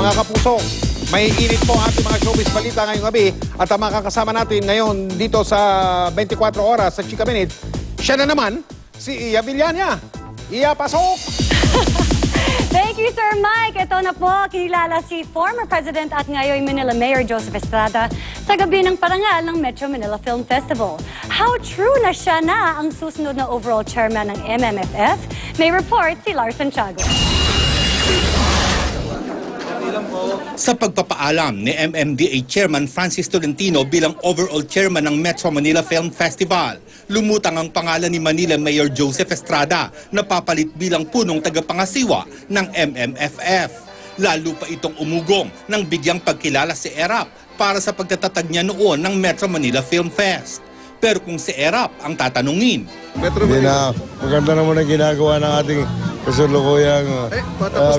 mga kapuso. May init po ang ating mga showbiz balita ngayong gabi at ang makakasama natin ngayon dito sa 24 oras sa Chika Minute, siya na naman, si Iya Villania. Iya, pasok! Thank you, Sir Mike. Ito na po, kilala si former President at ngayon Manila Mayor Joseph Estrada sa gabi ng parangal ng Metro Manila Film Festival. How true na siya na ang susunod na overall chairman ng MMFF? May report si Lars Santiago. Sa pagpapaalam ni MMDA Chairman Francis Tolentino bilang overall chairman ng Metro Manila Film Festival, lumutang ang pangalan ni Manila Mayor Joseph Estrada na papalit bilang punong tagapangasiwa ng MMFF. Lalo pa itong umugong nang bigyang pagkilala si ERAP para sa pagtatatag niya noon ng Metro Manila Film Fest. Pero kung si ERAP ang tatanungin, Hindi na, maganda naman ang ginagawa ng ating kasulukuyang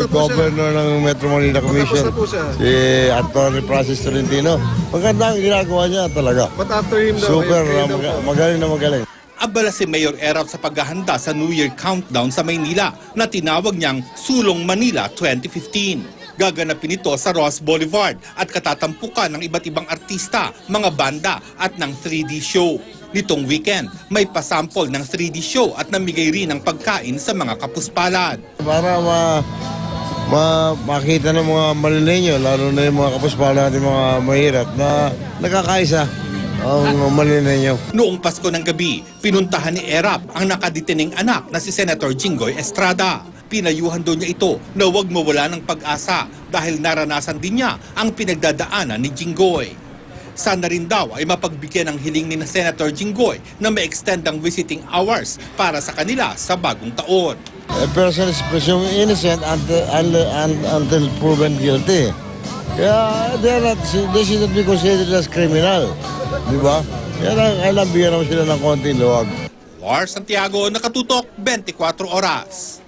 governor ng Metro Manila Commission, si Atty. Francis Tolentino. Maganda ang ginagawa niya talaga. Super, magaling na magaling. abala si Mayor ERAP sa paghahanda sa New Year Countdown sa Maynila na tinawag niyang Sulong Manila 2015. Gaganapin ito sa Ross Boulevard at katatampukan ng iba't ibang artista, mga banda at ng 3D show. Nitong weekend, may pasample ng 3D show at namigay rin ng pagkain sa mga kapuspalad. Para makita ng mga Manileño, lalo na yung mga kapuspalad natin mga mahirap na nakakaisa ang Manileño. Noong Pasko ng gabi, pinuntahan ni ERAP ang nakadetining anak na si Senator Jinggoy Estrada. Pinayuhan doon niya ito na huwag mawala ng pag-asa dahil naranasan din niya ang pinagdadaanan ni Jinggoy. Sana rin daw ay mapagbigyan ng hiling ni Senator Jinggoy na ma-extend ang visiting hours para sa kanila sa bagong taon. A person is presumed innocent until proven guilty. Kaya they should not be considered as criminal. Di ba? Kaya kailangan bigyan naman sila ng konting luwag. Lars Santiago, Nakatutok, 24 Oras.